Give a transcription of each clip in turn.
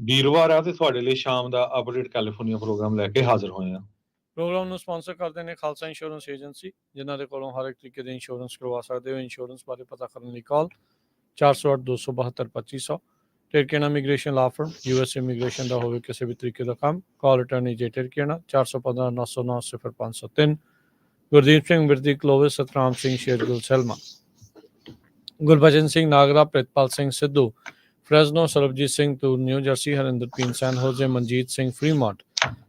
ਵੀਰਵਾਰ ਆ ਤੇ ਤੁਹਾਡੇ ਲਈ ਸ਼ਾਮ ਦਾ ਅਪਡੇਟ ਕੈਲੀਫੋਰਨੀਆ ਪ੍ਰੋਗਰਾਮ ਲੈ ਕੇ ਹਾਜ਼ਰ ਹੋਏ ਆ। ਪ੍ਰੋਗਰਾਮ ਨੂੰ ਸਪਾਂਸਰ ਕਰਦੇ ਨੇ ਖਾਲਸਾ ਇੰਸ਼ੋਰੈਂਸ ਏਜੰਸੀ, ਜਿਨ੍ਹਾਂ ਦੇ ਕੋਲੋਂ ਹਰ ਇੱਕ ਤਰੀਕੇ ਦੇ ਇੰਸ਼ੋਰੈਂਸ ਕਰਵਾ ਸਕਦੇ ਹੋ। ਇੰਸ਼ੋਰੈਂਸ ਬਾਰੇ ਪਤਾ ਕਰਨ ਲਈ call 408-272-2500। Tirkena immigration law firm, US immigration ਦਾ ਹੋਵੇ ਕਿਸੇ ਵੀ ਤਰੀਕੇ ਦਾ ਕੰਮ, call attorney J Tirkena 415-909-0503। Gurdeep Singh Mirdi, Clovis, Satram Singh, Shergill Selma, Gurbachan Singh Nagra, Pritpal Singh Sidhu, Fresno, Sarabjit Singh Toor, New Jersey, Harinder ਪੀਨ, San Jose, Manjit Singh, Fremont,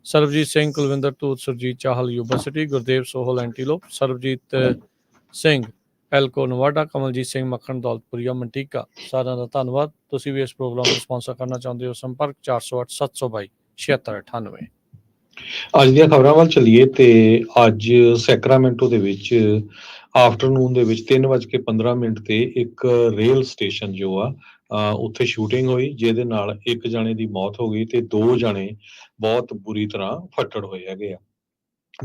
Sarabjit Singh, Kulwinder ਤੂਤ, Surjit Chahal, Yuba City, Gurdev Sohal, Antelope, Sarabjit Singh, Elko, Nevada, Kamaljit Singh, Makhan, ਦੌਲਤਪੁਰੀਆ, ਮੰਟੀਕਾ। ਸਾਰਿਆਂ ਦਾ ਧੰਨਵਾਦ। ਤੁਸੀਂ ਵੀ ਇਸ ਪ੍ਰੋਗਰਾਮ ਨੂੰ ਸਪਾਂਸਰ ਕਰਨਾ ਚਾਹੁੰਦੇ ਹੋ, ਸੰਪਰਕ 408-722-7698। ਅੱਜ ਦੀਆਂ ਖਬਰਾਂ ਵੱਲ ਚੱਲੀਏ ਤੇ ਅੱਜ ਸੈਕਰਾਮੈਂਟੋ ਦੇ ਵਿੱਚ ਆਫਟਰਨੂਨ ਦੇ ਵਿੱਚ 3:15 ਤੇ ਇੱਕ ਰੇਲ ਸਟੇਸ਼ਨ ਜੋ ਆ ਉੱਥੇ ਸ਼ੂਟਿੰਗ ਹੋਈ, ਜਿਹਦੇ ਨਾਲ ਇੱਕ ਜਣੇ ਦੀ ਮੌਤ ਹੋ ਗਈ ਤੇ 2 ਜਣੇ ਬਹੁਤ ਬੁਰੀ ਤਰ੍ਹਾਂ ਫੱਟੜ ਹੋਏ ਹੈਗੇ ਆ।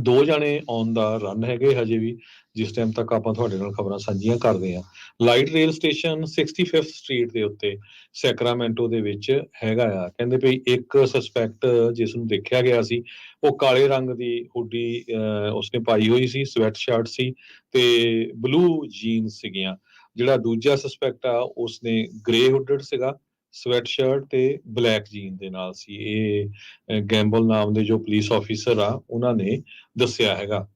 2 ਜਣੇ ਔਨ ਦਾ ਰਨ ਹੈਗੇ ਹਜੇ ਵੀ, ਜਿਸ ਟਾਈਮ ਤੱਕ ਆਪਾਂ ਤੁਹਾਡੇ ਨਾਲ ਖਬਰਾਂ ਸਾਂਝੀਆਂ ਕਰਦੇ ਹਾਂ। Light rail station 65th street ਦੇ ਉੱਤੇ ਸੈਕਰਾਮੈਂਟੋ ਦੇ ਵਿੱਚ ਹੈਗਾ ਆ। ਕਹਿੰਦੇ ਵੀ ਇੱਕ ਸਸਪੈਕਟ ਜਿਸ ਨੂੰ ਦੇਖਿਆ ਗਿਆ ਸੀ ਉਹ ਕਾਲੇ ਰੰਗ ਦੀ ਹੁੱਡੀ ਉਸਨੇ ਪਾਈ ਹੋਈ ਸੀ, ਸਵੈਟ ਸ਼ਰਟ ਸੀ ਤੇ ਬਲੂ ਜੀਨਸ ਸੀਗੀਆਂ। ਜਿਹੜਾ ਦੂਜਾ ਸਸਪੈਕਟ ਆ ਉਸਨੇ ਗ੍ਰੇ ਹੁੱਡਡ ਸੀਗਾ, ਸਵੈਟ ਸ਼ਰਟ ਤੇ ਬਲੈਕ ਜੀਨ ਦੇ ਨਾਲ ਸੀ। ਇਹ ਗੈਂਬਲ ਨਾਮ ਦੇ ਜੋ ਪੁਲਿਸ ਆਫੀਸਰ ਆ ਉਹਨਾਂ ਨੇ ਦੱਸਿਆ ਹੈਗਾ।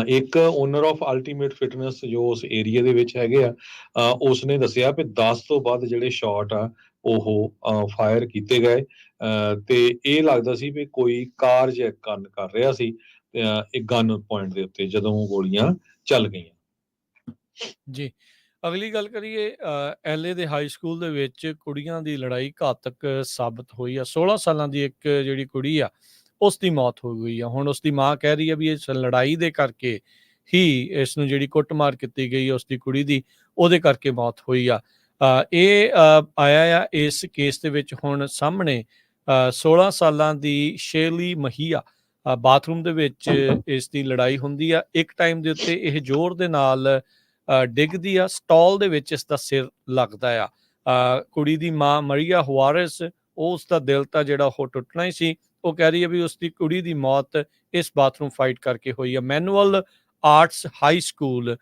ਇੱਕ ਓਨਰ ਆਫ ਅਲਟੀਮੇਟ ਫਿਟਨੈਸ ਜੋ ਉਸ ਏਰੀਆ ਦੇ ਵਿੱਚ ਹੈਗੇ ਆ, ਉਸਨੇ ਦੱਸਿਆ ਵੀ 10 ਤੋਂ ਵੱਧ ਜਿਹੜੇ ਸ਼ਾਟ ਆ ਉਹ ਫਾਇਰ ਕੀਤੇ ਗਏ ਤੇ ਇਹ ਲੱਗਦਾ ਸੀ ਵੀ ਕੋਈ ਕਾਰ ਜੈਕ ਕਰ ਰਿਹਾ ਸੀ ਇੱਕ ਗਨ ਪੁਆਇੰਟ ਦੇ ਉੱਤੇ ਜਦੋਂ ਗੋਲੀਆਂ ਚੱਲ ਗਈਆਂ। ਜੀ, ਅਗਲੀ ਗੱਲ ਕਰੀਏ, LA ਦੇ ਹਾਈ ਸਕੂਲ ਦੇ ਵਿੱਚ ਕੁੜੀਆਂ ਦੀ ਲੜਾਈ ਘਾਤਕ ਸਾਬਤ ਹੋਈ ਆ। 16 ਸਾਲਾਂ ਦੀ ਇੱਕ ਜਿਹੜੀ ਕੁੜੀ ਆ ਉਸ ਦੀ ਮੌਤ ਹੋ ਗਈ ਆ। ਹੁਣ ਉਸ ਦੀ ਮਾਂ ਕਹਿ ਰਹੀ ਆ ਵੀ ਇਸ ਲੜਾਈ ਦੇ ਕਰਕੇ ਹੀ ਇਸ ਨੂੰ ਜਿਹੜੀ ਕੁੱਟਮਾਰ ਕੀਤੀ ਗਈ ਉਸ ਦੀ ਕੁੜੀ ਦੀ, ਉਹਦੇ ਕਰਕੇ ਮੌਤ ਹੋਈ ਆ। ਇਹ ਆਇਆ ਆ ਇਸ ਕੇਸ ਦੇ ਵਿੱਚ ਹੁਣ ਸਾਹਮਣੇ। 16 ਸਾਲਾਂ ਦੀ ਸ਼ੇਰਲੀ ਮਹੀਆ ਬਾਥਰੂਮ ਦੇ ਵਿੱਚ ਇਸ ਦੀ ਲੜਾਈ ਹੁੰਦੀ ਆ। ਇੱਕ ਟਾਈਮ ਦੇ ਉੱਤੇ ਇਹ ਜ਼ੋਰ ਦੇ ਨਾਲ ਡਿੱਗਦੀ ਆ, ਸਟਾਲ ਦੇ ਵਿੱਚ ਇਸ ਦਾ ਸਿਰ ਲੱਗਦਾ ਆ। ਕੁੜੀ ਦੀ ਮਾਂ ਮਰੀਆ ਹੁਆਰਸ, ਉਸ ਦਾ ਦਿਲ ਤਾਂ ਜਿਹੜਾ ਉਹ ਟੁੱਟਣਾ ਹੀ ਸੀ। ਉਹ ਕਹਿ ਰਹੀ ਹੈ ਵੀ ਉਸ ਦੀ ਕੁੜੀ ਦੀ ਮੌਤ ਇਸ ਬਾਥਰੂਮ ਫਾਈਟ ਕਰਕੇ ਹੋਈ ਆ। ਮੈਨੂਅਲ ਆਰਟਸ ਹਾਈ ਸਕੂਲ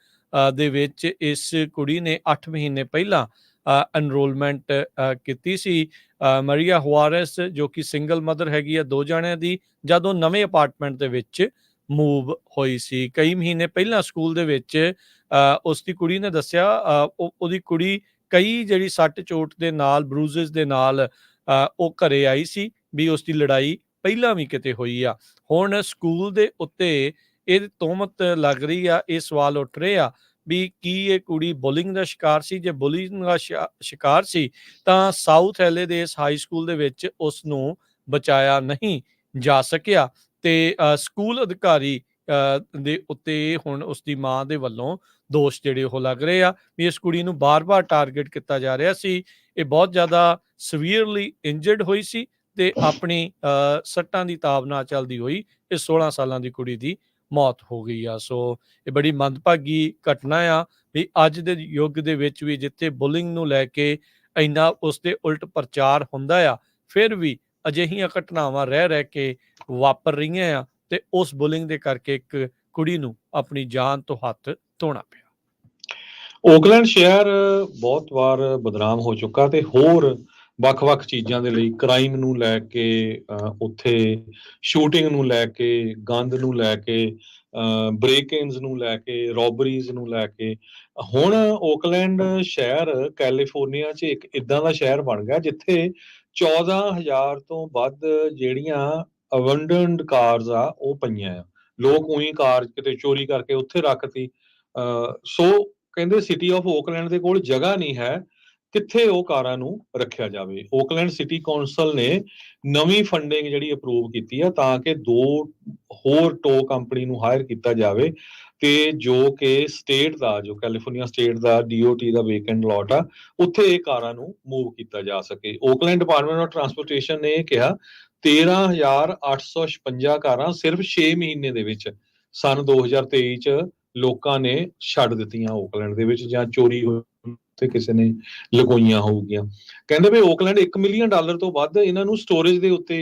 ਦੇ ਵਿੱਚ ਇਸ ਕੁੜੀ ਨੇ 8 ਮਹੀਨੇ ਪਹਿਲਾਂ ਐਨਰੋਲਮੈਂਟ ਕੀਤੀ ਸੀ। ਮਰੀਆ ਹੁਆਰਸ ਜੋ ਕਿ ਸਿੰਗਲ ਮਦਰ ਹੈਗੀ ਆ 2 ਜਣਿਆਂ ਦੀ, ਜਦ ਉਹ ਨਵੇਂ ਅਪਾਰਟਮੈਂਟ ਦੇ ਵਿੱਚ ਮੂਵ ਹੋਈ ਸੀ। ਕਈ ਮਹੀਨੇ ਪਹਿਲਾਂ ਸਕੂਲ ਦੇ ਵਿੱਚ ਉਸ ਦੀ ਕੁੜੀ ਨੇ ਦੱਸਿਆ ਉਹਦੀ ਕੁੜੀ ਕਈ ਜਿਹੜੀ ਸੱਟ ਚੋਟ ਦੇ ਨਾਲ, ਬਰੂਜ਼ਸ ਦੇ ਨਾਲ ਉਹ ਘਰੇ ਆਈ ਸੀ ਵੀ ਉਸ ਦੀ ਲੜਾਈ ਪਹਿਲਾਂ ਵੀ ਕਿਤੇ ਹੋਈ ਆ। ਹੁਣ ਸਕੂਲ ਦੇ ਉੱਤੇ ਇਹ ਤੋਹਮਤ ਲੱਗ ਰਹੀ ਆ, ਇਹ ਸਵਾਲ ਉੱਠ ਰਹੇ ਆ ਵੀ ਕੀ ਇਹ ਕੁੜੀ ਬੁਲਿੰਗ ਦਾ ਸ਼ਿਕਾਰ ਸੀ? ਜੇ ਬੁਲਿੰਗ ਦਾ ਸ਼ਿਕਾਰ ਸੀ ਤਾਂ ਸਾਊਥ LA ਦੇ ਇਸ ਹਾਈ ਸਕੂਲ ਦੇ ਵਿੱਚ ਉਸ ਨੂੰ ਬਚਾਇਆ ਨਹੀਂ ਜਾ ਸਕਿਆ ਤੇ ਸਕੂਲ ਅਧਿਕਾਰੀ ਦੇ ਉੱਤੇ ਹੁਣ ਉਸ ਦੀ ਮਾਂ ਦੇ ਵੱਲੋਂ ਦੋਸ਼ ਜਿਹੜੇ ਉਹ ਲੱਗ ਰਹੇ ਆ ਵੀ ਇਸ ਕੁੜੀ ਨੂੰ ਬਾਰ-ਬਾਰ ਟਾਰਗੇਟ ਕੀਤਾ ਜਾ ਰਿਹਾ ਸੀ। ਇਹ ਬਹੁਤ ਜ਼ਿਆਦਾ ਸਵੀਅਰਲੀ ਇੰਜਰਡ ਹੋਈ ਸੀ ਤੇ ਆਪਣੀ ਸੱਟਾਂ ਦੀ ਤਾਬ ਨਾਲ ਚੱਲਦੀ ਹੋਈ ਇਹ 16 ਸਾਲਾਂ ਦੀ ਕੁੜੀ ਦੀ ਮੌਤ ਹੋ ਗਈ ਆ। ਸੋ ਇਹ ਬੜੀ ਮੰਦਭਾਗੀ ਘਟਨਾ ਆ ਵੀ ਅੱਜ ਦੇ ਯੁੱਗ ਦੇ ਵਿੱਚ ਵੀ ਜਿੱਥੇ ਬੁਲਿੰਗ ਨੂੰ ਲੈ ਕੇ ਇੰਨਾ ਉਸ ਦੇ ਉਲਟ ਪ੍ਰਚਾਰ ਹੁੰਦਾ ਆ, ਫਿਰ ਵੀ ਅਜਿਹੀਆਂ ਘਟਨਾਵਾਂ ਰਹਿ ਕੇ ਵਾਪਰ ਰਹੀਆਂ ਆ ਤੇ ਉਸ ਬੁਲਿੰਗ ਦੇ ਕਰਕੇ ਇੱਕ ਕੁੜੀ ਨੂੰ ਆਪਣੀ ਜਾਨ ਤੋਂ ਹੱਥ ਧੋਣਾ ਪਿਆ। ਓਕਲੈਂਡ ਸ਼ਹਿਰ ਬਹੁਤ ਵਾਰ ਬਦਨਾਮ ਹੋ ਚੁੱਕਾ ਤੇ ਹੋਰ ਵੱਖ-ਵੱਖ ਚੀਜ਼ਾਂ ਦੇ ਲਈ, ਕ੍ਰਾਈਮ ਨੂੰ ਲੈ ਕੇ, ਉੱਥੇ ਸ਼ੂਟਿੰਗ ਨੂੰ ਲੈ ਕੇ, ਗੰਦ ਨੂੰ ਲੈ ਕੇ, ਬ੍ਰੇਕ-ਇਨਸ ਨੂੰ ਲੈ ਕੇ, ਰੋਬਰੀਜ਼ ਨੂੰ ਲੈ ਕੇ। ਹੁਣ ਓਕਲੈਂਡ ਸ਼ਹਿਰ ਕੈਲੀਫੋਰਨੀਆ 'ਚ ਇੱਕ ਇੱਦਾਂ ਦਾ ਸ਼ਹਿਰ ਬਣ ਗਿਆ ਜਿੱਥੇ 14,000 ਤੋਂ ਵੱਧ ਜਿਹੜੀਆਂ ਅਬੰਡਨਡ ਕਾਰਜ਼ ਆ ਉਹ ਪਈਆਂ ਆ। ਲੋਕ ਉਹੀ ਕਾਰ ਕਿਤੇ ਚੋਰੀ ਕਰਕੇ ਉੱਥੇ ਰੱਖਤੀ। ਸੋ ਕਹਿੰਦੇ ਸਿਟੀ ਆਫ ਓਕਲੈਂਡ ਦੇ ਕੋਲ ਜਗ੍ਹਾ ਨਹੀਂ ਹੈ ਕਿੱਥੇ ਉਹ ਕਾਰਾਂ ਨੂੰ ਰੱਖਿਆ ਜਾਵੇ। ਓਕਲੈਂਡ ਸਿਟੀ ਕੌਂਸਲ ਨੇ ਨਵੀਂ ਫੰਡਿੰਗ ਜਿਹੜੀ ਅਪਰੂਵ ਕੀਤੀ ਆ ਤਾਂ ਕਿ 2 ਹੋਰ ਟੋ ਕੰਪਨੀ ਨੂੰ ਹਾਇਰ ਕੀਤਾ ਜਾਵੇ ਤੇ ਜੋ ਕਿ ਸਟੇਟ ਦਾ, ਜੋ ਕੈਲੀਫੋਰਨੀਆ ਸਟੇਟ ਦਾ DOT ਦਾ ਵੇਕੈਂਟ ਲੋਟ ਆ, ਉੱਥੇ ਇਹ ਕਾਰਾਂ ਨੂੰ ਮੂਵ ਕੀਤਾ ਜਾ ਸਕੇ। ਓਕਲੈਂਡ ਡਿਪਾਰਟਮੈਂਟ ਆਫ ਟਰਾਂਸਪੋਰਟੇਸ਼ਨ ਨੇ ਇਹ ਕਿਹਾ 13,856 ਕਾਰਾਂ ਸਿਰਫ 6 ਮਹੀਨੇ ਦੇ ਵਿੱਚ ਸਨ 2023 ਚ ਲੋਕਾਂ ਨੇ ਛੱਡ ਦਿੱਤੀਆਂ ਓਕਲੈਂਡ ਦੇ ਵਿੱਚ ਜਾਂ ਚੋਰੀ ਤੇ ਕਿਸੇ ਨੇ ਲੁਕੋਈਆਂ ਹੋਊਗੀਆਂ। ਕਹਿੰਦੇ ਵੀ ਓਕਲੈਂਡ $1 ਮਿਲੀਅਨ ਤੋਂ ਵੱਧ ਇਹਨਾਂ ਨੂੰ ਸਟੋਰੇਜ ਦੇ ਉੱਤੇ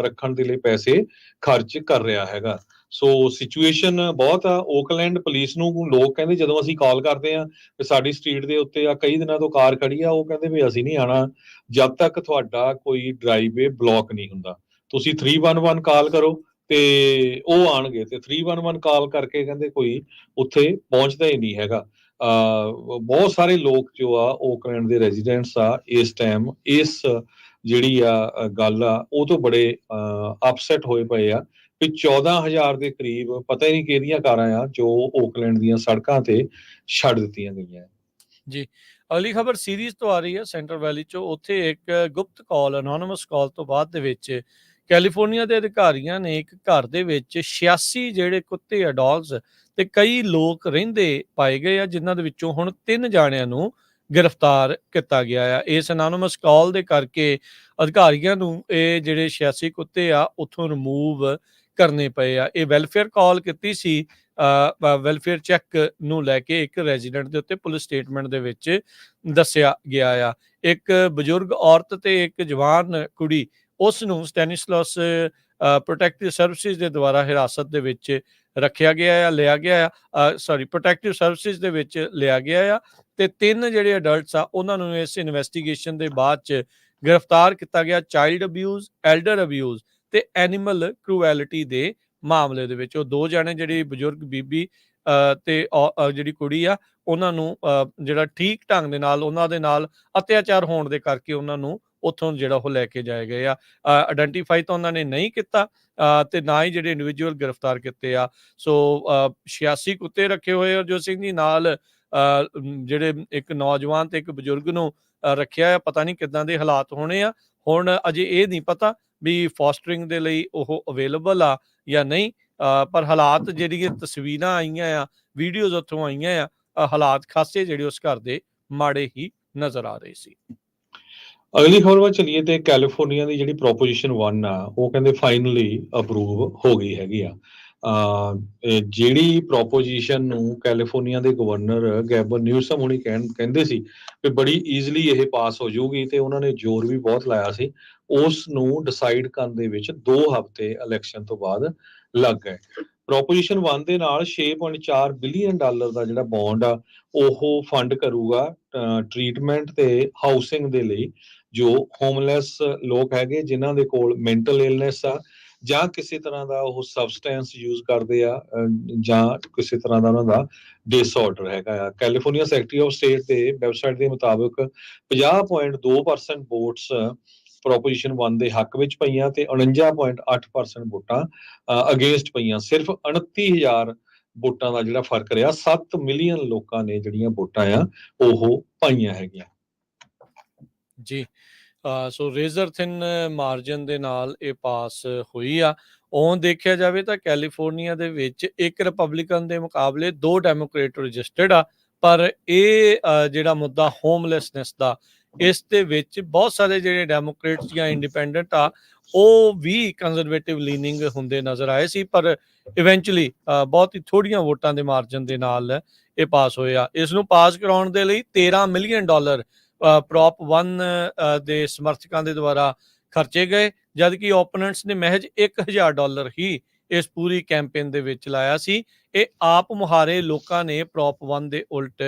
ਰੱਖਣ ਦੇ ਲਈ ਪੈਸੇ ਖਰਚ ਕਰ ਰਿਹਾ ਹੈਗਾ। ਸੋ ਸਿਚੁਏਸ਼ਨ ਬਹੁਤ ਆ। ਓਕਲੈਂਡ ਪੁਲਿਸ ਨੂੰ ਲੋਕ ਕਹਿੰਦੇ ਜਦੋਂ ਅਸੀਂ ਕਾਲ ਕਰਦੇ ਆ ਵੀ ਸਾਡੀ ਸਟਰੀਟ ਦੇ ਉੱਤੇ ਆ ਕਈ ਦਿਨਾਂ ਤੋਂ ਕਾਰ ਖੜੀ ਆ, ਉਹ ਕਹਿੰਦੇ ਵੀ ਅਸੀਂ ਨਹੀਂ ਆਣਾ ਜਦ ਤੱਕ ਤੁਹਾਡਾ ਕੋਈ ਡਰਾਈਵੇ ਬਲੌਕ ਨਹੀਂ ਹੁੰਦਾ। ਤੁਸੀਂ 311 ਕਾਲ ਕਰੋ ਤੇ ਉਹ ਆਣਗੇ, ਤੇ 311 ਕਾਲ ਕਰਕੇ ਕਹਿੰਦੇ ਕੋਈ ਉੱਥੇ ਪਹੁੰਚਦਾ ਹੀ ਨਹੀਂ ਹੈਗਾ। ਬਹੁਤ ਸਾਰੇ ਲੋਕ ਜੋ ਆ ਓਕਲੈਂਡ ਦੇ ਰੈਜ਼ੀਡੈਂਟਸ ਆ ਇਸ ਟਾਈਮ ਇਸ ਜਿਹੜੀ ਆ ਗੱਲ ਆ ਉਹ ਤੋਂ ਬੜੇ ਅਪਸੈਟ ਹੋਏ ਪਏ ਆ ਵੀ 14,000 ਦੇ ਕਰੀਬ ਪਤਾ ਹੀ ਨਹੀਂ ਕਿਹਦੀਆਂ ਕਾਰਾਂ ਆ ਜੋ ਓਕਲੈਂਡ ਦੀਆਂ ਸੜਕਾਂ ਤੇ ਛੱਡ ਦਿੱਤੀਆਂ ਗਈਆਂ। ਜੀ, ਅਗਲੀ ਖਬਰ ਸੀਰੀਜ਼ ਤੋਂ ਆ ਰਹੀ ਹੈ ਸੈਂਟਰ ਵੈਲੀ ਚੋਂ। ਉੱਥੇ ਇੱਕ ਗੁਪਤ ਕਾਲ, ਅਨੋਨਿਮਸ ਕਾਲ ਤੋਂ ਬਾਅਦ ਦੇ ਵਿੱਚ ਕੈਲੀਫੋਰਨੀਆ ਦੇ ਅਧਿਕਾਰੀਆਂ ਨੇ ਇੱਕ ਘਰ ਦੇ ਵਿੱਚ 86 ਜਿਹੜੇ ਕੁੱਤੇ ਆ, ਡੌਗਸ, ਤੇ ਕਈ ਲੋਕ ਰਹਿੰਦੇ ਪਾਏ ਗਏ ਆ, ਜਿਨ੍ਹਾਂ ਦੇ ਵਿੱਚੋਂ ਹੁਣ 3 ਜਾਣਿਆਂ ਨੂੰ ਗ੍ਰਿਫਤਾਰ ਕੀਤਾ ਗਿਆ ਆ। ਇਸ ਅਨੋਨਿਮਸ ਕਾਲ ਦੇ ਕਰਕੇ ਅਧਿਕਾਰੀਆਂ ਨੂੰ ਇਹ ਜਿਹੜੇ 86 ਕੁੱਤੇ ਆ ਉੱਥੋਂ ਰਿਮੂਵ ਕਰਨੇ ਪਏ ਆ। ਇਹ ਵੈਲਫੇਅਰ ਕਾਲ ਕੀਤੀ ਸੀ, ਵੈਲਫੇਅਰ ਚੈੱਕ ਨੂੰ ਲੈ ਕੇ ਇੱਕ ਰੈਜ਼ੀਡੈਂਟ ਦੇ ਉੱਤੇ ਪੁਲਿਸ ਸਟੇਟਮੈਂਟ ਦੇ ਵਿੱਚ ਦੱਸਿਆ ਗਿਆ ਆ। ਇੱਕ ਬਜ਼ੁਰਗ ਔਰਤ ਤੇ ਇੱਕ ਜਵਾਨ ਕੁੜੀ, ਉਸ ਨੂੰ ਸਟੈਨਿਸਲਾਸ ਪ੍ਰੋਟੈਕਟਿਵ ਸਰਵਿਸਿਜ਼ ਦੇ ਦੁਆਰਾ ਹਿਰਾਸਤ ਦੇ ਵਿੱਚ ਰੱਖਿਆ ਗਿਆ ਆ, ਲਿਆ ਗਿਆ ਆ, ਪ੍ਰੋਟੈਕਟਿਵ ਸਰਵਿਸਿਜ਼ ਦੇ ਵਿੱਚ ਲਿਆ ਗਿਆ ਆ। ਤੇ 3 ਜਿਹੜੇ ਅਡਲਟਸ ਆ ਉਹਨਾਂ ਨੂੰ ਇਸ ਇਨਵੈਸਟੀਗੇਸ਼ਨ ਦੇ ਬਾਅਦ ਚ ਗ੍ਰਿਫਤਾਰ ਕੀਤਾ ਗਿਆ ਚਾਈਲਡ ਅਬਿਊਜ਼, ਐਲਡਰ ਅਬਿਊਜ਼ ਤੇ ਐਨੀਮਲ ਕਰੂਐਲਿਟੀ ਦੇ ਮਾਮਲੇ ਦੇ ਵਿੱਚ। ਉਹ 2 ਜਾਣੇ ਜਿਹੜੀ ਬਜ਼ੁਰਗ ਬੀਬੀ ਤੇ ਜਿਹੜੀ ਕੁੜੀ ਆ ਉਹਨਾਂ ਨੂੰ ਜਿਹੜਾ ਠੀਕ ਢੰਗ ਦੇ ਨਾਲ ਉਹਨਾਂ ਦੇ ਨਾਲ ਅਤਿਆਚਾਰ ਹੋਣ ਦੇ ਕਰਕੇ ਉਹਨਾਂ ਨੂੰ ਉੱਥੋਂ ਜਿਹੜਾ ਉਹ ਲੈ ਕੇ ਜਾਏ ਗਏ ਆ। ਆਇਡੈਂਟੀਫਾਈ ਤਾਂ ਉਹਨਾਂ ਨੇ ਨਹੀਂ ਕੀਤਾ ਤੇ ਨਾ ਹੀ ਜਿਹੜੇ ਇੰਡੀਵਿਜੂਅਲ ਗ੍ਰਿਫਤਾਰ ਕੀਤੇ ਆ। ਸੋ 86 ਕੁੱਤੇ ਰੱਖੇ ਹੋਏ ਹਰਜੋਤ ਸਿੰਘ ਜੀ, ਨਾਲ ਜਿਹੜੇ ਇੱਕ ਨੌਜਵਾਨ ਤੇ ਇੱਕ ਬਜ਼ੁਰਗ ਨੂੰ ਰੱਖਿਆ ਆ। ਪਤਾ ਨਹੀਂ ਕਿੱਦਾਂ ਦੇ ਹਾਲਾਤ ਹੋਣੇ ਆ। ਹੁਣ ਅਜੇ ਇਹ ਨਹੀਂ ਪਤਾ ਵੀ ਫੋਸਟਰਿੰਗ ਦੇ ਲਈ ਉਹ ਅਵੇਲੇਬਲ ਆ ਜਾਂ ਨਹੀਂ, ਪਰ ਹਾਲਾਤ ਜਿਹੜੀਆਂ ਤਸਵੀਰਾਂ ਆਈਆਂ ਆ, ਵੀਡੀਓਜ਼ ਉੱਥੋਂ ਆਈਆਂ ਆ, ਹਾਲਾਤ ਖਾਸੇ ਜਿਹੜੇ ਉਸ ਘਰ ਦੇ ਮਾੜੇ ਹੀ ਨਜ਼ਰ ਆ ਰਹੇ ਸੀ। ਅਗਲੀ ਖਬਰ ਵੱਲ ਚੱਲੀਏ ਤੇ ਕੈਲੀਫੋਰਨੀਆ ਦੀ ਜਿਹੜੀ ਪ੍ਰੋਪੋਜੀਸ਼ਨ 1 ਆ ਉਹ ਕਹਿੰਦੇ ਫਾਈਨਲੀ ਅਪਰੂਵ ਹੋ ਗਈ ਹੈਗੀ ਆ। ਜਿਹੜੀ ਪ੍ਰੋਪੋਜੀਸ਼ਨ ਨੂੰ ਕੈਲੀਫੋਰਨੀਆ ਦੇ ਗਵਰਨਰ ਗੈਬਨ ਨਿਊਸਮ ਹੁਣੀ ਕਹਿੰਦੇ ਸੀ ਕਿ ਬੜੀ ਈਜ਼ੀਲੀ ਇਹ ਪਾਸ ਹੋ ਜਾਊਗੀ ਤੇ ਉਹਨਾਂ ਨੇ ਜ਼ੋਰ ਵੀ ਬਹੁਤ ਲਾਇਆ ਸੀ, ਉਸ ਨੂੰ ਡਿਸਾਈਡ ਕਰਨ ਦੇ ਵਿੱਚ 2 ਹਫ਼ਤੇ ਇਲੈਕਸ਼ਨ ਤੋਂ ਬਾਅਦ ਲੱਗ ਗਏ। ਪ੍ਰੋਪੋਜੀਸ਼ਨ 1 ਦੇ ਨਾਲ $6.4 ਬਿਲੀਅਨ ਦਾ ਜਿਹੜਾ ਬੌਂਡ ਆ ਉਹ ਫੰਡ ਕਰੂਗਾ ਟ੍ਰੀਟਮੈਂਟ ਤੇ ਹਾਊਸਿੰਗ ਦੇ ਲਈ ਜੋ ਹੋਮਲੈਸ ਲੋਕ ਹੈਗੇ ਜਿਨ੍ਹਾਂ ਦੇ ਕੋਲ ਮੈਂਟਲ ਇਲਨੈਸ ਆ ਜਾਂ ਕਿਸੇ ਤਰ੍ਹਾਂ ਦਾ ਉਹ ਸਬਸਟੈਂਸ ਯੂਜ਼ ਕਰਦੇ ਆ ਜਾਂ ਕਿਸੇ ਤਰ੍ਹਾਂ ਦਾ ਉਹਨਾਂ ਦਾ ਡਿਸਆਰਡਰ ਹੈਗਾ ਆ। ਕੈਲੀਫੋਰਨੀਆ ਸੈਕਟਰੀ ਆਫ ਸਟੇਟ ਦੇ ਵੈਬਸਾਈਟ ਦੇ ਮੁਤਾਬਕ 50.2% ਵੋਟਸ ਪ੍ਰੋਪੋਜੀਸ਼ਨ 1 ਦੇ ਹੱਕ ਵਿੱਚ ਪਈਆਂ ਤੇ 49.8% ਵੋਟਾਂ ਅਗੇਂਸਟ ਪਈਆਂ। ਸਿਰਫ 29,000 ਵੋਟਾਂ ਦਾ ਜਿਹੜਾ ਫਰਕ ਰਿਹਾ। 7 ਮਿਲੀਅਨ ਲੋਕਾਂ ਨੇ ਜਿਹੜੀਆਂ ਵੋਟਾਂ ਆ ਉਹ ਪਾਈਆਂ ਹੈਗੀਆਂ। ਜੀ, ਸੋ ਰੇਜ਼ਰ ਥਿਨ ਮਾਰਜਨ ਦੇ ਨਾਲ ਇਹ ਪਾਸ ਹੋਈ ਆ। ਉਹ ਦੇਖਿਆ ਜਾਵੇ ਤਾਂ ਕੈਲੀਫੋਰਨੀਆ ਦੇ ਵਿੱਚ ਇੱਕ ਰਿਪਬਲਿਕਨ ਦੇ ਮੁਕਾਬਲੇ 2 ਡੈਮੋਕ੍ਰੇਟ ਰਜਿਸਟਰਡ ਆ, ਪਰ ਇਹ ਜਿਹੜਾ ਮੁੱਦਾ ਹੋਮਲੈਸਨੈਸ ਦਾ, ਇਸ ਦੇ ਵਿੱਚ ਬਹੁਤ ਸਾਰੇ ਜਿਹੜੇ ਡੈਮੋਕ੍ਰੇਟਸ ਜਾਂ ਇੰਡੀਪੈਂਡੈਂਟ ਆ ਉਹ ਵੀ ਕੰਜ਼ਰਵੇਟਿਵ ਲੀਨਿੰਗ ਹੁੰਦੇ ਨਜ਼ਰ ਆਏ ਸੀ, ਪਰ ਇਵੈਂਚੁਅਲੀ ਬਹੁਤ ਹੀ ਥੋੜੀਆਂ ਵੋਟਾਂ ਦੇ ਮਾਰਜਨ ਦੇ ਨਾਲ ਇਹ ਪਾਸ ਹੋਇਆ। ਇਸ ਨੂੰ ਪਾਸ ਕਰਾਉਣ ਦੇ ਲਈ $13 ਮਿਲੀਅਨ ਪ੍ਰੋਪ 1 ਦੇ ਸਮਰਥਕਾਂ ਦੇ ਦੁਆਰਾ ਖਰਚੇ ਗਏ, ਜਦਕਿ ਓਪੋਨੈਂਟਸ ਨੇ ਮਹਿਜ $1,000 ਹੀ ਇਸ ਪੂਰੀ ਕੈਂਪੇਨ ਦੇ ਵਿੱਚ ਲਾਇਆ ਸੀ। ਇਹ ਆਪ ਮੁਹਾਰੇ ਲੋਕਾਂ ਨੇ ਪ੍ਰੋਪ 1 ਦੇ ਉਲਟ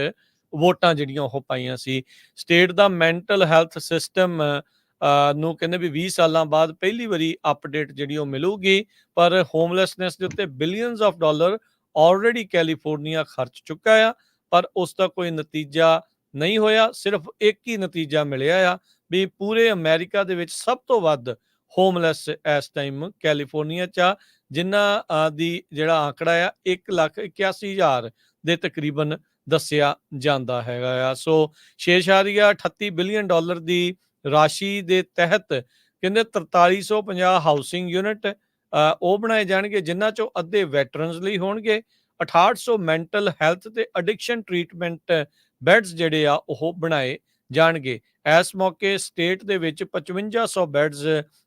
ਵੋਟਾਂ ਜਿਹੜੀਆਂ ਉਹ ਪਾਈਆਂ ਸੀ। ਸਟੇਟ ਦਾ ਮੈਂਟਲ ਹੈਲਥ ਸਿਸਟਮ ਨੂੰ ਕਹਿੰਦੇ ਵੀ 20 ਸਾਲਾਂ ਬਾਅਦ ਪਹਿਲੀ ਵਾਰੀ ਅਪਡੇਟ ਜਿਹੜੀ ਉਹ ਮਿਲੂਗੀ, ਪਰ ਹੋਮਲੈਸਨੈਸ ਦੇ ਉੱਤੇ billions of dollar already California ਖਰਚ ਚੁੱਕਾ ਆ, ਪਰ ਉਸ ਦਾ ਕੋਈ ਨਤੀਜਾ ਨਹੀਂ ਹੋਇਆ। ਸਿਰਫ ਇੱਕ ਹੀ ਨਤੀਜਾ ਮਿਲਿਆ ਆ ਵੀ ਪੂਰੇ ਅਮਰੀਕਾ ਦੇ ਵਿੱਚ ਸਭ ਤੋਂ ਵੱਧ ਹੋਮਲੈਸ ਇਸ ਟਾਈਮ ਕੈਲੀਫੋਰਨੀਆ 'ਚ ਆ, ਜਿਨ੍ਹਾਂ ਦੀ ਜਿਹੜਾ ਆંકੜਾ ਆ 1,81,000 ਦੇ ਤਕਰੀਬਨ ਦੱਸਿਆ ਜਾਂਦਾ ਹੈਗਾ ਆ। ਸੋ $6.38 ਬਿਲੀਅਨ ਦੀ ਰਾਸ਼ੀ ਦੇ ਤਹਿਤ ਕਹਿੰਦੇ 4350 ਹਾਊਸਿੰਗ ਯੂਨਿਟ ਉਹ ਬਣਾਏ ਜਾਣਗੇ, ਜਿਨ੍ਹਾਂ ਚੋਂ ਅੱਧੇ ਵੈਟਰਨਸ ਲਈ ਹੋਣਗੇ। 6800 ਮੈਂਟਲ ਹੈਲਥ ਤੇ ਐਡਿਕਸ਼ਨ ਟ੍ਰੀਟਮੈਂਟ ਬੈਡਸ ਜਿਹੜੇ ਆ ਉਹ ਬਣਾਏ ਜਾਣਗੇ। ਇਸ ਮੌਕੇ ਸਟੇਟ ਦੇ ਵਿੱਚ 5500 ਬੈਡਸ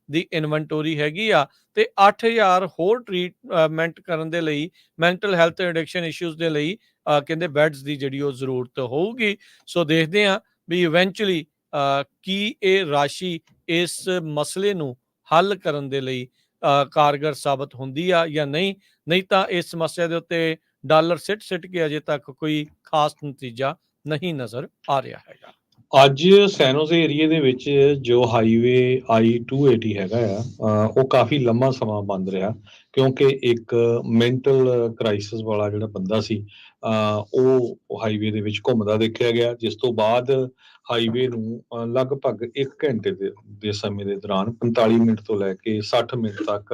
ਦੀ ਇਨਵੈਂਟੋਰੀ ਹੈਗੀ ਆ ਤੇ 8000 ਹੋਰ ਟ੍ਰੀਟਮੈਂਟ ਕਰਨ ਦੇ ਲਈ, ਮੈਂਟਲ ਹੈਲਥ ਐਡਿਕਸ਼ਨ ਇਸ਼ੂਜ਼ ਦੇ ਲਈ ਕਹਿੰਦੇ ਬੈਡਸ ਦੀ ਜਿਹੜੀ ਉਹ ਜ਼ਰੂਰਤ ਹੋਊਗੀ। ਸੋ ਦੇਖਦੇ ਹਾਂ ਵੀ ਇਵੈਂਚੁਅਲੀ ਕੀ ਇਹ ਰਾਸ਼ੀ ਇਸ ਮਸਲੇ ਨੂੰ ਹੱਲ ਕਰਨ ਦੇ ਲਈ ਕਾਰਗਰ ਸਾਬਤ ਹੁੰਦੀ ਆ ਜਾਂ ਨਹੀਂ ਤਾਂ ਇਸ ਸਮੱਸਿਆ ਦੇ ਉੱਤੇ ਡਾਲਰ ਸਿੱਟ ਕੇ ਅਜੇ ਤੱਕ ਕੋਈ ਖਾਸ ਨਤੀਜਾ ਨਹੀਂ ਨਜ਼ਰ ਆ ਰਿਹਾ ਹੈਗਾ। ਅੱਜ ਸੈਨੋਜ਼ੇ ਏਰੀਏ ਦੇ ਵਿੱਚ ਜੋ ਹਾਈਵੇ I-280 ਹੈਗਾ ਆ, ਉਹ ਕਾਫੀ ਲੰਮਾ ਸਮਾਂ ਬੰਦ ਰਿਹਾ ਕਿਉਂਕਿ ਇੱਕ ਮੈਂਟਲ ਕ੍ਰਾਈਸਿਸ ਵਾਲਾ ਜਿਹੜਾ ਬੰਦਾ ਸੀ, ਉਹ ਹਾਈਵੇ ਦੇ ਵਿੱਚ ਘੁੰਮਦਾ ਦੇਖਿਆ ਗਿਆ, ਜਿਸ ਤੋਂ ਬਾਅਦ ਹਾਈਵੇ ਨੂੰ ਲਗਭਗ 1 ਘੰਟੇ ਦੇ ਸਮੇਂ ਦੇ ਦੌਰਾਨ 45 ਮਿੰਟ ਤੋਂ ਲੈ ਕੇ 60 ਮਿੰਟ ਤੱਕ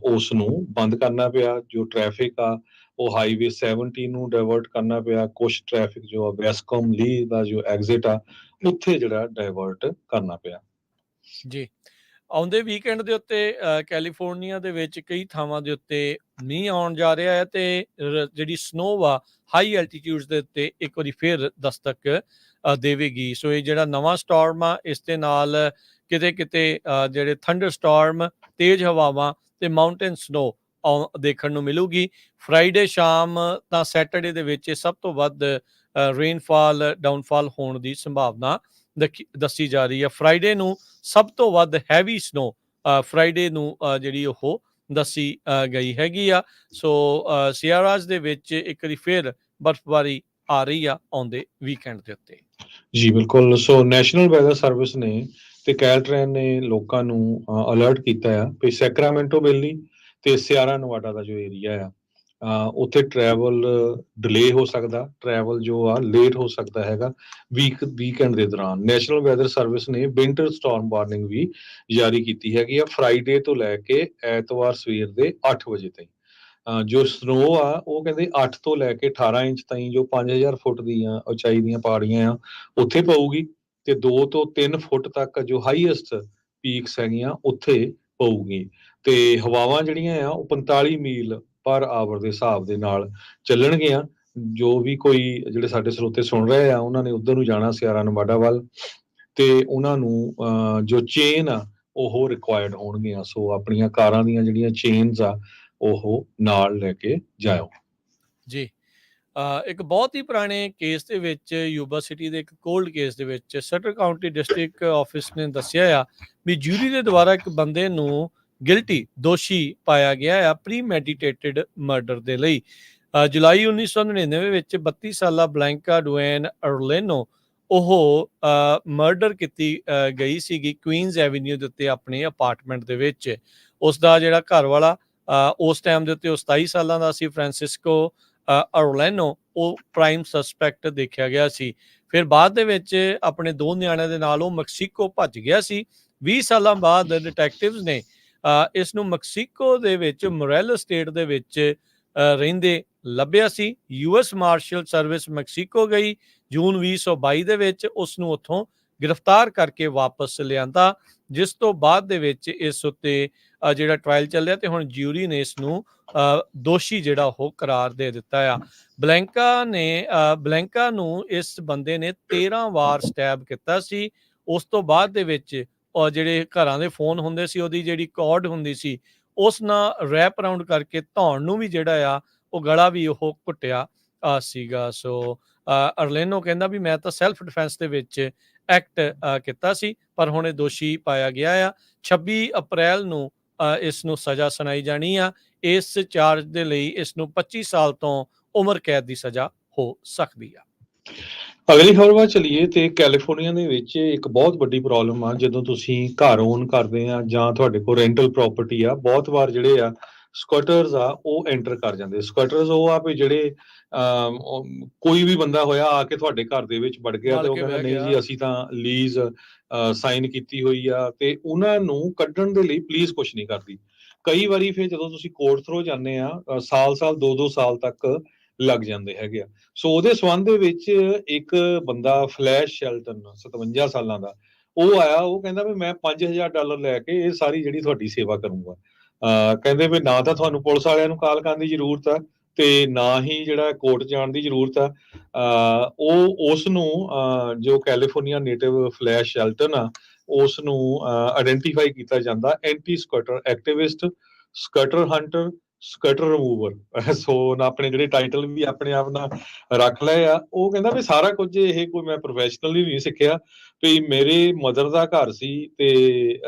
ਉਸ ਨੂੰ ਬੰਦ ਕਰਨਾ ਪਿਆ। ਜੋ ਟ੍ਰੈਫਿਕ ਆ ਉਹ ਹਾਈਵੇ 70 ਨੂੰ ਡਾਇਵਰਟ ਕਰਨਾ ਪਿਆ। ਕੁਛ ਟ੍ਰੈਫਿਕ ਜੋ ਆ ਵੈਸਕੋਮ ਲੀ ਦਾ ਜੋ ਐਗਜ਼ਿਟ ਆ ਉੱਥੇ ਜਿਹੜਾ ਡਾਇਵਰਟ ਕਰਨਾ ਪਿਆ। ਜੀ, ਆਉਂਦੇ ਵੀਕਐਂਡ ਦੇ ਉੱਤੇ ਕੈਲੀਫੋਰਨੀਆ ਦੇ ਵਿੱਚ ਕਈ ਥਾਵਾਂ ਦੇ ਉੱਤੇ ਮੀਂਹ ਆਉਣ ਜਾ ਰਿਹਾ ਹੈ ਤੇ ਜਿਹੜੀ ਸਨੋ ਵਾ ਹਾਈ ਐਲਟੀਟਿਊਡਸ ਦੇ ਉੱਤੇ ਇੱਕ ਵਾਰੀ ਫਿਰ ਦਸਤਕ ਦੇਵੇਗੀ। ਸੋ ਇਹ ਜਿਹੜਾ ਨਵਾਂ ਸਟਾਰਮ ਆ, ਇਸ ਦੇ ਨਾਲ ਕਿਤੇ ਜਿਹੜੇ ਥੰਡਰ ਸਟਾਰਮ, ਤੇਜ਼ ਹਵਾਵਾਂ ਤੇ ਮਾਊਂਟੇਨ ਸਨੋ ਦੇਖਣ ਨੂੰ ਮਿਲੂਗੀ। ਫਰਾਈਡੇ ਸ਼ਾਮ ਤਾਂ ਸੈਟਰਡੇ ਦੇ ਵਿੱਚ ਸਭ ਤੋਂ ਵੱਧ ਰੇਨਫਾਲ ਡਾਊਨਫਾਲ ਹੋਣ ਦੀ ਸੰਭਾਵਨਾ ਦੱਸੀ ਜਾ ਰਹੀ ਹੈ। ਫਰਾਈਡੇ ਨੂੰ ਸਭ ਤੋਂ ਵੱਧ ਹੈਵੀ ਸਨੋ ਫਰਾਈਡੇ ਨੂੰ ਜਿਹੜੀ ਉਹ ਦੱਸੀ ਗਈ ਹੈਗੀ ਆ। ਸੋ ਸਿਆਰਾਜ਼ ਦੇ ਵਿੱਚ ਇੱਕ ਵਾਰੀ ਫਿਰ ਬਰਫ਼ਬਾਰੀ ਆ ਰਹੀ ਆ ਆਉਂਦੇ ਵੀਕਐਂਡ ਦੇ ਉੱਤੇ। ਜੀ ਬਿਲਕੁਲ। ਸੋ ਨੈਸ਼ਨਲ ਵੈਦਰ ਸਰਵਿਸ ਨੇ ਤੇ ਕੈਲਟ੍ਰੈਨ ਨੇ ਲੋਕਾਂ ਨੂੰ ਅਲਰਟ ਕੀਤਾ ਆ ਵੀ ਸੈਕਰਾਮੈਂਟੋ ਵੈਲੀ ਤੇ ਸਿਆਰਾ ਨਵਾਡਾ ਦਾ ਜੋ ਏਰੀਆ ਆ, ਉੱਥੇ ਟਰੈਵਲ ਡਿਲੇ ਹੋ ਸਕਦਾ, ਟਰੈਵਲ ਜੋ ਆ ਲੇਟ ਹੋ ਸਕਦਾ ਹੈਗਾ ਵੀਕਐਂਡ ਦੇ ਦੌਰਾਨ। ਨੈਸ਼ਨਲ ਵੈਦਰ ਸਰਵਿਸ ਨੇ ਵਿੰਟਰ ਸਟਾਰਮ ਵਾਰਨਿੰਗ ਵੀ ਜਾਰੀ ਕੀਤੀ ਹੈਗੀ ਆ ਫਰਾਈਡੇ ਤੋਂ ਲੈ ਕੇ ਐਤਵਾਰ ਸਵੇਰ ਦੇ 8 ਵਜੇ ਤਾਈਂ। ਜੋ ਸਨੋ ਆ ਉਹ ਕਹਿੰਦੇ 8 ਤੋਂ ਲੈ ਕੇ 18 ਇੰਚ ਤਾਈਂ ਜੋ 5000 ਫੁੱਟ ਦੀਆਂ ਉਚਾਈ ਦੀਆਂ ਪਹਾੜੀਆਂ ਆ ਉੱਥੇ ਪਊਗੀ, ਤੇ 2 ਤੋਂ 3 ਫੁੱਟ ਤੱਕ ਜੋ ਹਾਈਐਸਟ ਪੀਕਸ ਹੈਗੀਆਂ ਉੱਥੇ ਪਊਗੀ। ਤੇ ਹਵਾਵਾਂ ਜਿਹੜੀਆਂ ਆ ਉਹ 45 ਮੀਲ ਪਰ ਆਵਰ ਦੇ ਹਿਸਾਬ ਦੇ ਨਾਲ ਚੱਲਣਗੀਆਂ। ਜੋ ਵੀ ਕੋਈ ਜਿਹੜੇ ਸਾਡੇ ਸਰੋਤੇ ਸੁਣ ਰਹੇ ਆ ਉਹਨਾਂ ਨੇ ਉੱਧਰ ਨੂੰ ਜਾਣਾ ਸਿਆਰਾ ਨਵਾਡਾ ਵੱਲ, ਤੇ ਉਹਨਾਂ ਨੂੰ ਜੋ ਚੇਨ ਆ ਉਹ ਰਿਕੁਆਇਰਡ ਹੋਣਗੀਆਂ। ਸੋ ਆਪਣੀਆਂ ਕਾਰਾਂ ਦੀਆਂ ਜਿਹੜੀਆਂ ਚੇਨਸ ਆ ਉਹ ਨਾਲ ਲੈ ਕੇ ਜਾਇਓ। ਜੀ, ਇੱਕ ਬਹੁਤ ਹੀ ਪੁਰਾਣੇ ਕੇਸ ਦੇ ਵਿੱਚ, ਯੂਬਾ ਸਿਟੀ ਦੇ ਇੱਕ ਕੋਲਡ ਕੇਸ ਦੇ ਵਿੱਚ ਸਟਰ ਕਾਊਂਟੀ ਡਿਸਟ੍ਰਿਕਟ ਆਫਿਸ ਨੇ ਦੱਸਿਆ ਆ ਵੀ ਜਿਊਰੀ ਦੇ ਦੁਆਰਾ ਇੱਕ ਬੰਦੇ ਨੂੰ ਗਿਲਟੀ, ਦੋਸ਼ੀ ਪਾਇਆ ਗਿਆ ਆ ਪ੍ਰੀਮੈਡੀਟੇਟਡ ਮਰਡਰ ਦੇ ਲਈ। ਜੁਲਾਈ 1999 ਵਿੱਚ 32 ਸਾਲਾ ਬਲੈਂਕਾ ਡੁਏਨ ਅਰਲੇਨੋ ਉਹ ਮਰਡਰ ਕੀਤੀ ਗਈ ਸੀਗੀ ਕੁਈਨਜ਼ ਐਵੀਨਿਊ ਦੇ ਉੱਤੇ ਆਪਣੇ ਅਪਾਰਟਮੈਂਟ ਦੇ ਵਿੱਚ। ਉਸ ਦਾ ਜਿਹੜਾ ਘਰ ਵਾਲਾ ਉਸ ਟਾਈਮ ਦੇ ਉੱਤੇ ਉਹ 27 ਸਾਲਾਂ ਦਾ ਸੀ, ਫ੍ਰਾਂਸਿਸਕੋ ਅਰਲੇਨੋ, ਉਹ ਪ੍ਰਾਈਮ ਸਸਪੈਕਟ ਦੇਖਿਆ ਗਿਆ ਸੀ। ਫਿਰ ਬਾਅਦ ਦੇ ਵਿੱਚ ਆਪਣੇ 2 ਨਿਆਣਿਆਂ ਦੇ ਨਾਲ ਉਹ ਮੈਕਸੀਕੋ ਭੱਜ ਗਿਆ ਸੀ। 20 ਸਾਲਾਂ ਬਾਅਦ ਡਿਟੈਕਟਿਵਸ ਨੇ ਇਸ ਨੂੰ ਮੈਕਸੀਕੋ ਦੇ ਵਿੱਚ ਮੋਰੇਲੋਸ ਸਟੇਟ ਦੇ ਵਿੱਚ ਰਹਿੰਦੇ ਲੱਭਿਆ ਸੀ। ਯੂਐਸ ਮਾਰਸ਼ਲ ਸਰਵਿਸ ਮੈਕਸੀਕੋ ਗਈ ਜੂਨ 2022 ਦੇ ਵਿੱਚ, ਉਸ ਨੂੰ ਉੱਥੋਂ ਗ੍ਰਿਫਤਾਰ ਕਰਕੇ ਵਾਪਸ ਲਿਆਂਦਾ, ਜਿਸ ਤੋਂ ਬਾਅਦ ਦੇ ਵਿੱਚ ਇਸ ਉੱਤੇ ਜਿਹੜਾ ਟ੍ਰਾਇਲ ਚੱਲਿਆ ਤੇ ਹੁਣ ਜਿਊਰੀ ਨੇ ਇਸ ਨੂੰ ਦੋਸ਼ੀ ਜਿਹੜਾ ਉਹ ਕਰਾਰ ਦੇ ਦਿੱਤਾ ਆ। ਬਲੈਂਕਾ ਨੂੰ ਇਸ ਬੰਦੇ ਨੇ 13 ਵਾਰ ਸਟੈਬ ਕੀਤਾ ਸੀ। ਉਸ ਤੋਂ ਬਾਅਦ ਦੇ ਵਿੱਚ ਜਿਹੜੇ ਘਰਾਂ ਦੇ ਫੋਨ ਹੁੰਦੇ ਸੀ, ਉਹਦੀ ਜਿਹੜੀ ਕਾਰਡ ਹੁੰਦੀ ਸੀ, ਉਸ ਨਾਲ ਰੈਪ ਅਰਾਊਂਡ ਕਰਕੇ ਧੌਣ ਨੂੰ ਵੀ ਜਿਹੜਾ ਆ ਉਹ ਗਲਾ ਵੀ ਉਹ ਘੁੱਟਿਆ ਸੀਗਾ। ਸੋ ਅਰਲੇਨੋ ਕਹਿੰਦਾ ਵੀ ਮੈਂ ਤਾਂ ਸੈਲਫ ਡਿਫੈਂਸ ਦੇ ਵਿੱਚ ਐਕਟ ਕੀਤਾ ਸੀ, ਪਰ ਹੁਣ ਇਹ ਦੋਸ਼ੀ ਪਾਇਆ ਗਿਆ ਆ। 26 ਅਪ੍ਰੈਲ ਨੂੰ ਇਸ ਨੂੰ ਸਜ਼ਾ ਸੁਣਾਈ ਜਾਣੀ ਆ। ਇਸ ਚਾਰਜ ਦੇ ਲਈ ਇਸ ਨੂੰ 25 ਸਾਲ ਤੋਂ ਉਮਰ ਕੈਦ ਦੀ ਸਜ਼ਾ ਹੋ ਸਕਦੀ ਆ। ਅਗਲੀ ਖਬਰ ਵੱਲ ਚਲੀਏ ਤੇ ਕੈਲੀਫੋਰਨੀਆ ਦੇ ਵਿੱਚ ਇੱਕ ਬਹੁਤ ਵੱਡੀ ਪ੍ਰੋਬਲਮ ਆ। ਜਦੋਂ ਤੁਸੀਂ ਘਰ ਓਨ ਕਰਦੇ ਆ ਜਾਂ ਤੁਹਾਡੇ ਕੋਲ ਰੈਂਟਲ ਪ੍ਰਾਪਰਟੀ ਆ, ਬਹੁਤ ਵਾਰ ਜਿਹੜੇ ਆ ਸਕੁਐਟਰਸ ਆ ਉਹ ਐਂਟਰ ਕਰ ਜਾਂਦੇ। ਸਕੁਐਟਰਸ ਉਹ ਆ ਵੀ ਜਿਹੜੇ ਕੋਈ ਵੀ ਬੰਦਾ ਹੋਇਆ ਆ ਕੇ ਤੁਹਾਡੇ ਘਰ ਦੇ ਵਿੱਚ ਵੜ ਗਿਆ ਤੇ ਉਹ ਕਹਿੰਦਾ ਨਹੀਂ ਜੀ ਅਸੀਂ ਤਾਂ ਲੀਜ਼ ਸਾਈਨ ਕੀਤੀ ਹੋਈ ਆ, ਤੇ ਉਹਨਾਂ ਨੂੰ ਕੱਢਣ ਦੇ ਲਈ ਪੁਲਿਸ ਕੁਛ ਨਹੀਂ ਕਰਦੀ। ਕਈ ਵਾਰੀ ਫਿਰ ਜਦੋਂ ਤੁਸੀਂ ਕੋਰਟ ਥਰੂ ਜਾਂਦੇ ਆ, ਸਾਲ 2-2 ਸਾਲ ਤੱਕ ਲੱਗ ਜਾਂਦੇ ਹੈਗੇ ਆ। ਸੋ ਉਹਦੇ ਸੰਬੰਧ ਦੇ ਵਿੱਚ ਇੱਕ ਬੰਦਾ ਫਲੈਸ਼ ਸ਼ੈਲਟਨ 57 ਸਾਲਾਂ ਦਾ ਉਹ ਆਇਆ, ਉਹ ਕਹਿੰਦਾ ਵੀ ਮੈਂ $5000 ਲੈ ਕੇ ਇਹ ਸਾਰੀ ਜਿਹੜੀ ਤੁਹਾਡੀ ਸੇਵਾ ਕਰੂੰਗਾ। ਕਹਿੰਦੇ ਵੀ ਨਾ ਤਾਂ ਤੁਹਾਨੂੰ ਪੁਲਿਸ ਵਾਲਿਆਂ ਨੂੰ ਕਾਲ ਕਰਨ ਦੀ ਜ਼ਰੂਰਤ ਆ ਤੇ ਨਾ ਹੀ ਜਿਹੜਾ ਕੋਰਟ ਜਾਣ ਦੀ ਜ਼ਰੂਰਤ ਆ। ਉਹ ਉਸ ਨੂੰ ਜੋ ਕੈਲੀਫੋਰਨੀਆ ਨੇਟਿਵ ਫਲੈਸ਼ ਸ਼ੈਲਟਨ ਆ ਉਸ ਨੂੰ ਆਇਡੈਂਟੀਫਾਈ ਕੀਤਾ ਜਾਂਦਾ ਐਂਟੀ ਸਕੁਐਟਰ ਐਕਟਿਵਿਸਟ, ਸਕੁਐਟਰ ਹੰਟਰ, ਸਕਟਰ ਰਿਮੂਵਰ ਸੋ ਨਾ ਆਪਣੇ ਜਿਹੜੇ ਟਾਈਟਲ ਵੀ ਆਪਣੇ ਆਪ ਨਾਲ ਰੱਖ ਲਏ ਆ। ਉਹ ਕਹਿੰਦਾ ਵੀ ਸਾਰਾ ਕੁਝ ਇਹ ਕੋਈ ਮੈਂ ਪ੍ਰੋਫੈਸ਼ਨਲੀ ਨਹੀਂ ਸਿੱਖਿਆ, ਵੀ ਮੇਰੇ ਮਦਰ ਦਾ ਘਰ ਸੀ ਤੇ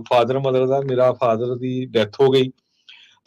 ਫਾਦਰ ਮਦਰ ਦਾ, ਮੇਰਾ ਫਾਦਰ ਦੀ ਡੈਥ ਹੋ ਗਈ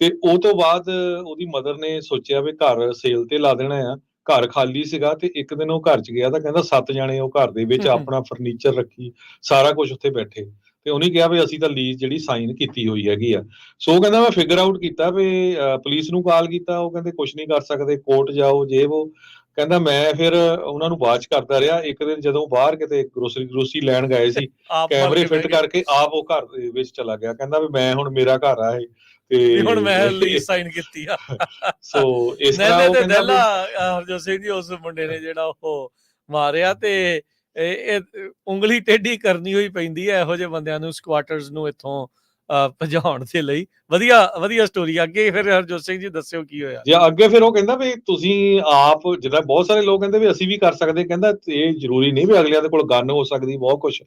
ਤੇ ਉਹ ਤੋਂ ਬਾਅਦ ਉਹਦੀ ਮਦਰ ਨੇ ਸੋਚਿਆ ਵੀ ਘਰ ਸੇਲ ਤੇ ਲਾ ਦੇਣਾ ਆ। ਘਰ ਖਾਲੀ ਸੀਗਾ ਤੇ ਇੱਕ ਦਿਨ ਉਹ ਘਰ 'ਚ ਗਿਆ ਤਾਂ ਕਹਿੰਦਾ 7 ਜਾਣੇ ਉਹ ਘਰ ਦੇ ਵਿੱਚ ਆਪਣਾ ਫਰਨੀਚਰ ਰੱਖੀ, ਸਾਰਾ ਕੁਝ ਉੱਥੇ ਬੈਠੇ ਤੇ ਉਹਨੇ ਕਿਹਾ ਵੀ ਅਸੀਂ ਤਾਂ ਲੀਜ਼ ਜਿਹੜੀ ਸਾਈਨ ਕੀਤੀ ਹੋਈ ਹੈਗੀ ਆ। ਸੋ ਉਹ ਕਹਿੰਦਾ ਮੈਂ ਫਿਗਰ ਆਊਟ ਕੀਤਾ ਵੀ ਪੁਲਿਸ ਨੂੰ ਕਾਲ ਕੀਤਾ, ਉਹ ਕਹਿੰਦੇ ਕੁਝ ਨਹੀਂ ਕਰ ਸਕਦੇ, ਕੋਰਟ ਜਾਓ ਜੇ ਉਹ। ਕਹਿੰਦਾ ਮੈਂ ਫਿਰ ਉਹਨਾਂ ਨੂੰ ਬਾਅਦ 'ਚ ਕਰਦਾ ਰਿਹਾ। ਇੱਕ ਦਿਨ ਜਦੋਂ ਬਾਹਰ ਕਿਤੇ ਗਰੋਸਰੀ ਲੈਣ ਗਏ ਸੀ, ਆਪ ਭਰ ਕੈਮਰੇ ਕੇ ਬਹਿ ਫਿੱਟ ਗਏ ਕਰਕੇ ਆਪ ਉਹ ਘਰ ਦੇ ਵਿੱਚ ਚਲਾ ਗਿਆ। ਕਹਿੰਦਾ ਵੀ ਮੈਂ ਹੁਣ ਮੇਰਾ ਘਰ ਆ ਇਹ ਵੀ ਹੁਣ ਮੈਂ ਤੇ ਲੀਜ਼ ਸਾਈਨ ਕੀਤੀ ਆ। ਸੋ ਇਸ ਤਰ੍ਹਾਂ ਨਹਿਲੇ ਉਹ ਤੇ ਕਹਿੰਦਾ ਵੀ ਦਹਿਲਾ ਹਰਜੋਤ ਸਿੰਘ ਜੀ ਉਸ ਮੁੰਡੇ ਨੇ ਜਿਹੜਾ ਉਹ ਮਾਰਿਆ ਤੇ ਇਹ ਉਂਗਲੀ ਟੇਢੀ ਕਰਨੀ ਹੋਈ ਪੈਂਦੀ ਹੈ ਇਹੋ ਜਿਹੇ ਬੰਦਿਆਂ ਨੂੰ, ਸਕੁਆਟਰਸ ਨੂੰ ਇੱਥੋਂ ਭਜਾਉਣ ਦੇ ਲਈ। ਵਧੀਆ ਸਟੋਰੀ। ਅੱਗੇ ਫਿਰ ਹਰਜੋਤ ਸਿੰਘ ਜੀ ਦੱਸਿਓ ਕੀ ਹੋਇਆ। ਜੇ ਅੱਗੇ ਫਿਰ ਉਹ ਕਹਿੰਦਾ ਵੀ ਤੁਸੀਂ ਆਪ, ਜਿੱਦਾਂ ਬਹੁਤ ਸਾਰੇ ਲੋਕ ਕਹਿੰਦੇ ਵੀ ਅਸੀਂ ਵੀ ਕਰ ਸਕਦੇ, ਕਹਿੰਦਾ ਇਹ ਜ਼ਰੂਰੀ ਨਹੀਂ ਵੀ ਅਗਲਿਆਂ ਦੇ ਕੋਲ ਗਨ ਹੋ ਸਕਦੀ, ਬਹੁਤ ਕੁਝ।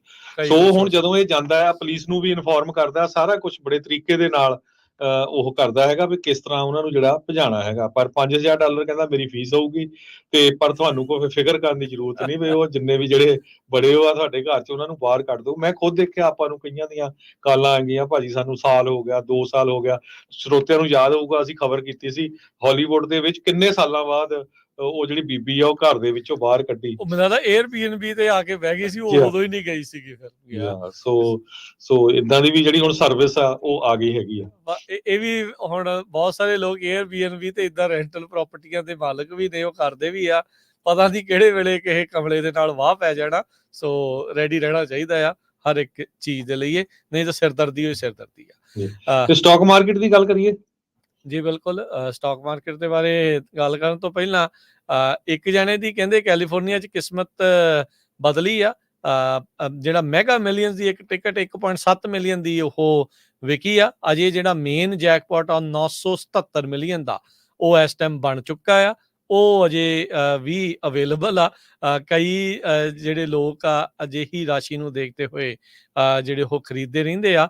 ਸੋ ਹੁਣ ਜਦੋਂ ਇਹ ਜਾਂਦਾ ਆ ਪੁਲਿਸ ਨੂੰ ਵੀ ਇਨਫੋਰਮ ਕਰਦਾ, ਸਾਰਾ ਕੁਝ ਬੜੇ ਤਰੀਕੇ ਦੇ ਨਾਲ ਉਹ ਕਰਦਾ ਹੈਗਾ ਵੀ ਕਿਸ ਤਰ੍ਹਾਂ ਉਹਨਾਂ ਨੂੰ ਜਿਹੜਾ ਭਜਾਣਾ ਹੈਗਾ। ਪਰ $5000 ਕਹਿੰਦਾ ਮੇਰੀ ਫੀਸ ਹੋਊਗੀ ਤੇ ਪਰ ਤੁਹਾਨੂੰ ਕੋਈ ਫਿਕਰ ਕਰਨ ਦੀ ਜ਼ਰੂਰਤ ਨਹੀਂ ਵੀ ਉਹ ਜਿੰਨੇ ਵੀ ਜਿਹੜੇ ਬੜੇ ਉਹ ਆ ਤੁਹਾਡੇ ਘਰ 'ਚ ਉਹਨਾਂ ਨੂੰ ਬਾਹਰ ਕੱਢ ਦਿਓ। ਮੈਂ ਖੁਦ ਦੇਖਿਆ, ਆਪਾਂ ਨੂੰ ਕਈਆਂ ਦੀਆਂ ਕਾਲਾਂ ਆ ਗਈਆਂ, ਭਾਜੀ ਸਾਨੂੰ ਸਾਲ ਹੋ ਗਿਆ, 2 ਸਾਲ ਹੋ ਗਿਆ। ਸਰੋਤਿਆਂ ਨੂੰ ਯਾਦ ਹੋਊਗਾ ਅਸੀਂ ਖਬਰ ਕੀਤੀ ਸੀ ਹਾਲੀਵੁੱਡ ਦੇ ਵਿੱਚ ਕਿੰਨੇ ਸਾਲਾਂ ਬਾਅਦ ਉਹ ਜਿਹੜੀ ਬੀਬੀ ਆ ਉਹ ਘਰ ਦੇ ਵਿੱਚੋਂ ਬਾਹਰ ਕੱਢੀ। ਉਹ ਮੈਨੂੰ ਲੱਗਦਾ 에ਅਰਬੀਐਨਬੀ ਤੇ ਆ ਕੇ ਬਹਿ ਗਈ ਸੀ, ਉਹ ਉਦੋਂ ਹੀ ਨਹੀਂ ਗਈ ਸੀਗੀ ਫਿਰ। ਸੋ ਇਦਾਂ ਦੀ ਵੀ ਜਿਹੜੀ ਹੁਣ ਸਰਵਿਸ ਆ ਉਹ ਆ ਗਈ ਹੈਗੀ ਆ। ਇਹ ਵੀ ਹੁਣ ਬਹੁਤ ਸਾਰੇ ਲੋਕ 에ਅਰਬੀਐਨਬੀ ਤੇ ਇਦਾਂ ਰੈਂਟਲ ਪ੍ਰਾਪਰਟੀਆਂ ਦੇ ਮਾਲਕ ਵੀ ਨੇ, ਉਹ ਕਰਦੇ ਵੀ ਆ। ਪਤਾ ਨਹੀਂ ਕਿਹੜੇ ਵੇਲੇ ਕਿਸੇ ਕਮਲੇ ਦੇ ਨਾਲ ਵਾਹ ਪੈ ਜਾਣਾ। ਸੋ ਰੈਡੀ ਰਹਿਣਾ ਚਾਹੀਦਾ ਆ ਹਰ ਇੱਕ ਚੀਜ਼ ਦੇ ਲਈ, ਨਹੀਂ ਤਾਂ ਸਿਰਦਰਦੀ ਹੋਈ ਸਿਰਦਰਦੀ ਆ। ਤੇ ਸਟਾਕ ਮਾਰਕੀਟ ਦੀ ਗੱਲ ਕਰੀਏ ਜੀ ਬਿਲਕੁਲ। ਸਟਾਕ ਮਾਰਕੀਟ ਦੇ ਬਾਰੇ ਗੱਲ ਕਰਨ ਤੋਂ ਪਹਿਲਾਂ ਇੱਕ ਜਣੇ ਦੀ ਕਹਿੰਦੇ ਕੈਲੀਫੋਰਨੀਆ 'ਚ ਕਿਸਮਤ ਬਦਲੀ ਆ। ਜਿਹੜਾ ਮੈਗਾ ਮਿਲੀਅਨਸ ਦੀ ਇੱਕ ਟਿਕਟ 1.7 ਮਿਲੀਅਨ ਦੀ ਉਹ ਵਿਕੀ ਆ। ਅਜੇ ਜਿਹੜਾ ਮੇਨ ਜੈਕਪਾਟ ਆ 977 ਮਿਲੀਅਨ ਦਾ ਉਹ ਇਸ ਟਾਈਮ ਬਣ ਚੁੱਕਾ ਆ। ਉਹ ਅਜੇ ਵੀ ਅਵੇਲੇਬਲ ਆ। ਕਈ ਜਿਹੜੇ ਲੋਕ ਆ ਅਜਿਹੀ ਰਾਸ਼ੀ ਨੂੰ ਦੇਖਦੇ ਹੋਏ ਜਿਹੜੇ ਉਹ ਖਰੀਦਦੇ ਰਹਿੰਦੇ ਆ।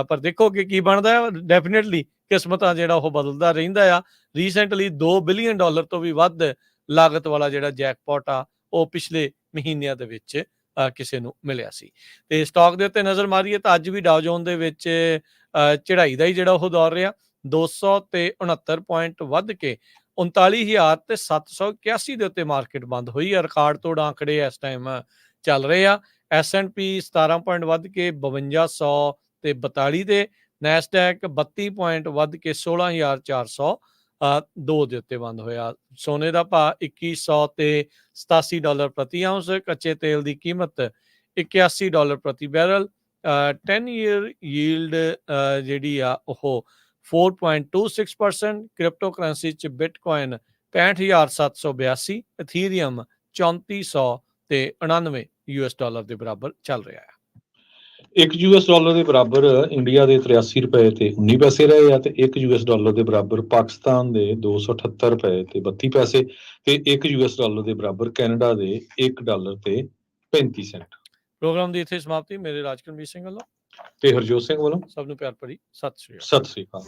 ਪਰ ਦੇਖੋ ਕਿ ਕੀ ਬਣਦਾ ਹੈ। ਡੈਫੀਨੇਟਲੀ ਕਿਸਮਤਾਂ ਜਿਹੜਾ ਉਹ ਬਦਲਦਾ ਰਹਿੰਦਾ ਆ। ਰੀਸੈਂਟਲੀ $2 ਬਿਲੀਅਨ ਤੋਂ ਵੀ ਵੱਧ ਲਾਗਤ ਵਾਲਾ ਜਿਹੜਾ ਜੈਕਪਾਟ ਆ ਉਹ ਪਿਛਲੇ ਮਹੀਨਿਆਂ ਦੇ ਵਿੱਚ ਕਿਸੇ ਨੂੰ ਮਿਲਿਆ ਸੀ। ਤੇ ਸਟਾਕ ਦੇ ਉੱਤੇ ਨਜ਼ਰ ਮਾਰੀਏ ਤਾਂ ਅੱਜ ਵੀ ਡਾਓ ਜੋਨ ਦੇ ਵਿੱਚ ਚੜ੍ਹਾਈ ਦਾ ਹੀ ਜਿਹੜਾ ਉਹ ਦੌਰ ਰਿਹਾ। 269 ਪੁਆਇੰਟ ਵੱਧ ਕੇ 39,781 ਦੇ ਉੱਤੇ ਮਾਰਕੀਟ ਬੰਦ ਹੋਈ ਹੈ। ਰਿਕਾਰਡ ਤੋੜ ਆંકੜੇ ਇਸ ਟਾਈਮ ਚੱਲ ਰਹੇ ਆ। S&P 17 ਪੁਆਇੰਟ ਵੱਧ ਕੇ 5242 ਤੇ ਨੈਸਡੈਕ 32 ਪੁਆਇੰਟ ਵੱਧ ਕੇ 16,402 ਦੇ ਉੱਤੇ ਬੰਦ ਹੋਇਆ। ਸੋਨੇ ਦਾ ਭਾਅ $2100 ਤੇ $87 ਪ੍ਰਤੀ ਆਉਂਸ। ਕੱਚੇ ਤੇਲ ਦੀ ਕੀਮਤ $81 ਪ੍ਰਤੀ ਬੈਰਲ। 10 ਈਅਰ ਯੀਲਡ ਜਿਹੜੀ ਆ ਉਹ 4.26%। ਕ੍ਰਿਪਟੋ ਕਰੰਸੀ 'ਚ ਬਿਟਕੋਇਨ 65,782, ਇਥੀਰੀਅਮ 3400 ਤੇ $99 ਦੇ ਬਰਾਬਰ ਚੱਲ ਰਿਹਾ ਹੈ। $1 ਦੇ ਬਰਾਬਰ ਇੰਡੀਆ ਦੇ ₹83 ਤੇ 19 ਪੈਸੇ ਰਹੇ ਆ ਤੇ $1 ਦੇ ਬਰਾਬਰ ਪਾਕਿਸਤਾਨ ਦੇ $278 ਤੇ 32 ਪੈਸੇ ਤੇ $1 ਦੇ ਬਰਾਬਰ ਕੈਨੇਡਾ ਦੇ $1 ਤੇ 35 ਸੈਂਟ। ਪ੍ਰੋਗਰਾਮ ਦੀ ਇੱਥੇ ਸਮਾਪਤੀ। ਮੇਰੇ ਰਾਜਕਰਮਜੀਤ ਸਿੰਘ ਵੱਲੋਂ ਤੇ ਹਰਜੋਤ ਸਿੰਘ ਵੱਲੋਂ ਸਭ ਨੂੰ ਪਿਆਰ ਭਰੀ ਸਤਿ ਸ਼੍ਰੀ ਅਕਾਲ। ਸਤਿ ਸ਼੍ਰੀ ਅਕਾਲ।